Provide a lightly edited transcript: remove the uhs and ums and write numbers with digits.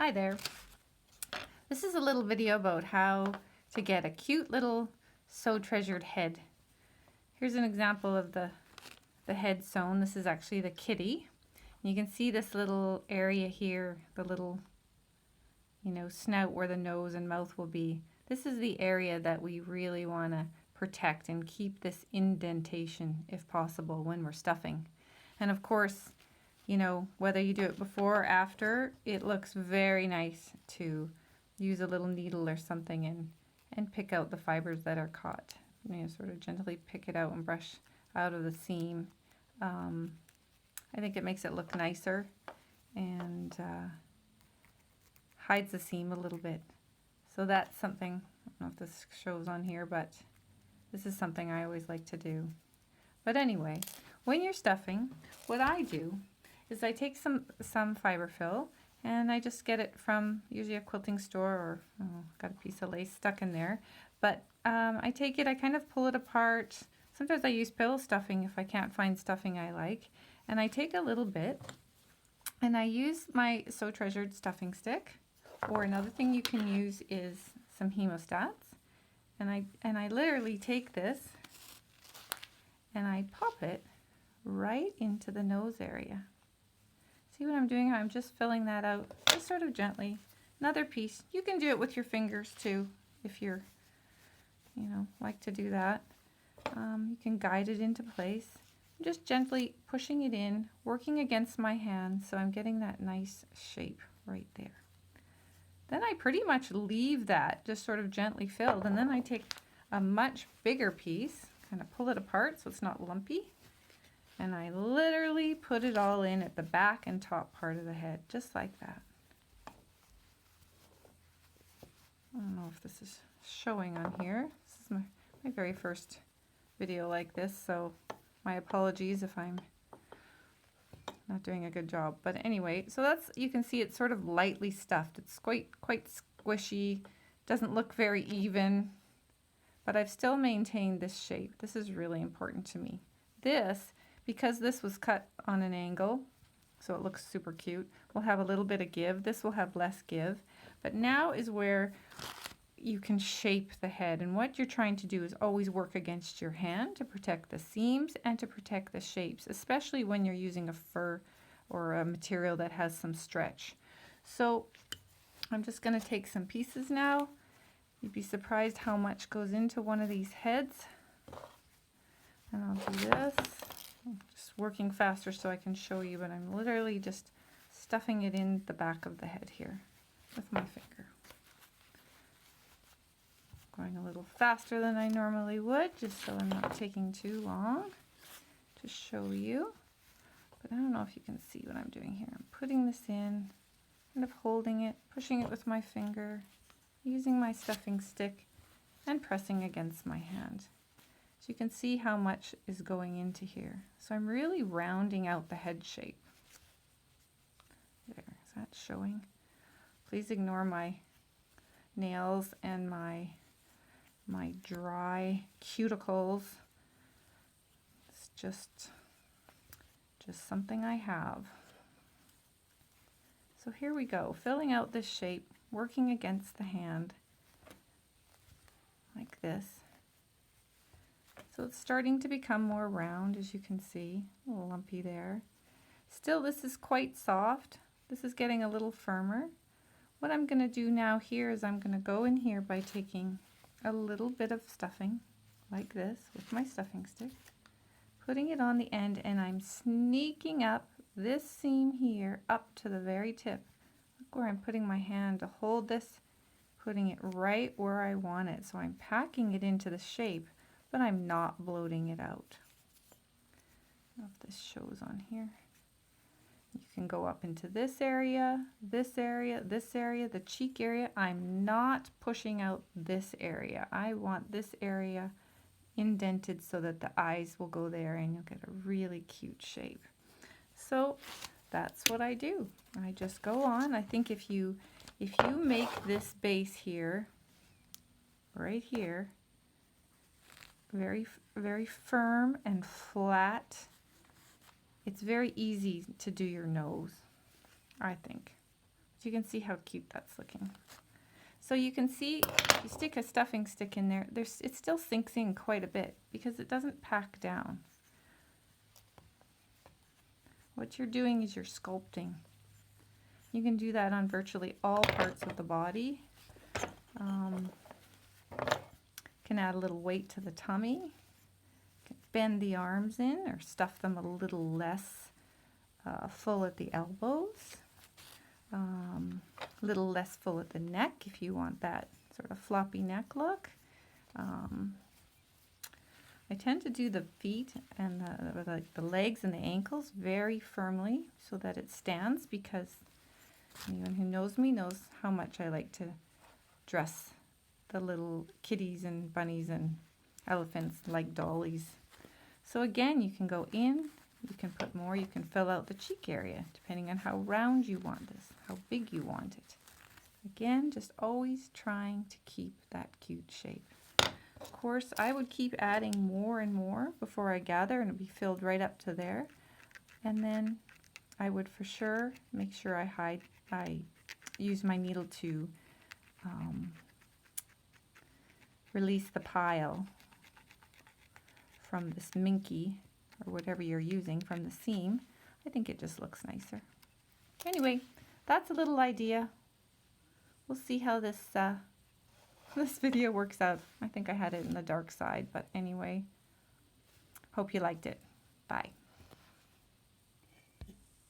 Hi there. This is a little video about how to get a cute little so treasured head. Here's an example of the head sewn. This is actually the kitty. You can see this little area here, the little, snout where the nose and mouth will be. This is the area that we really want to protect and keep this indentation if possible when we're stuffing. And of course, whether you do it before or after, it looks very nice to use a little needle or something and pick out the fibers that are caught. Sort of gently pick it out and brush out of the seam. I think it makes it look nicer and hides the seam a little bit. So that's something, I don't know if this shows on here, but this is something I always like to do. But anyway, when you're stuffing, what I do is I take some fiberfill and I just get it from usually a quilting store or got a piece of lace stuck in there. But I take it, I kind of pull it apart. Sometimes I use pillow stuffing if I can't find stuffing I like. And I take a little bit and I use my So Treasured stuffing stick, or another thing you can use is some hemostats. And I literally take this and I pop it right into the nose area. See what I'm doing? I'm just filling that out just sort of gently. Another piece. You can do it with your fingers too if you're, like to do that. You can guide it into place. I'm just gently pushing it in, working against my hand so I'm getting that nice shape right there. Then I pretty much leave that just sort of gently filled, and then I take a much bigger piece, kind of pull it apart so it's not lumpy, and I literally put it all in at the back and top part of the head, just like that. I don't know if this is showing on here. This is my very first video like this, so my apologies if I'm not doing a good job. But anyway, so that's, you can see it's sort of lightly stuffed. It's quite squishy, doesn't look very even, but I've still maintained this shape. This is really important to me. This, because this was cut on an angle, so it looks super cute, we'll have a little bit of give. This will have less give. But now is where you can shape the head, and what you're trying to do is always work against your hand to protect the seams and to protect the shapes, especially when you're using a fur or a material that has some stretch. So I'm just going to take some pieces now. You'd be surprised how much goes into one of these heads. And I'll do this. I'm just working faster so I can show you, but I'm literally just stuffing it in the back of the head here with my finger. Going a little faster than I normally would, just so I'm not taking too long to show you. But I don't know if you can see what I'm doing here. I'm putting this in, kind of holding it, pushing it with my finger, using my stuffing stick, and pressing against my hand. So you can see how much is going into here. So I'm really rounding out the head shape. There, is that showing? Please ignore my nails and my dry cuticles. It's just something I have. So here we go, filling out this shape, working against the hand like this. So it's starting to become more round, as you can see, a little lumpy there. Still, this is quite soft. This is getting a little firmer. What I'm going to do now here is I'm going to go in here by taking a little bit of stuffing like this with my stuffing stick, putting it on the end, and I'm sneaking up this seam here up to the very tip. Look where I'm putting my hand to hold this, putting it right where I want it. So I'm packing it into the shape, but I'm not bloating it out. I don't know if this shows on here. You can go up into this area, this area, this area, the cheek area. I'm not pushing out this area. I want this area indented so that the eyes will go there and you'll get a really cute shape. So that's what I do. I just go on. I think if you make this base here, right here, very, very firm and flat, it's very easy to do your nose, I think. You can see how cute that's looking. So you can see, you stick a stuffing stick in there, it still sinks in quite a bit because it doesn't pack down. What you're doing is you're sculpting. You can do that on virtually all parts of the body. Can add a little weight to the tummy. Can bend the arms in or stuff them a little less full at the elbows. A little less full at the neck if you want that sort of floppy neck look. I tend to do the feet and the legs and the ankles very firmly so that it stands, because anyone who knows me knows how much I like to dress the little kitties and bunnies and elephants like dollies. So again, you can go in, you can put more, you can fill out the cheek area depending on how round you want this, how big you want it. Again, just always trying to keep that cute shape. Of course, I would keep adding more and more before I gather, and it'd be filled right up to there. And then I would for sure make sure I use my needle to release the pile from this minky or whatever you're using from the seam. I think it just looks nicer. Anyway, that's a little idea. We'll see how this this video works out. I think I had it in the dark side, but anyway, hope you liked it. Bye.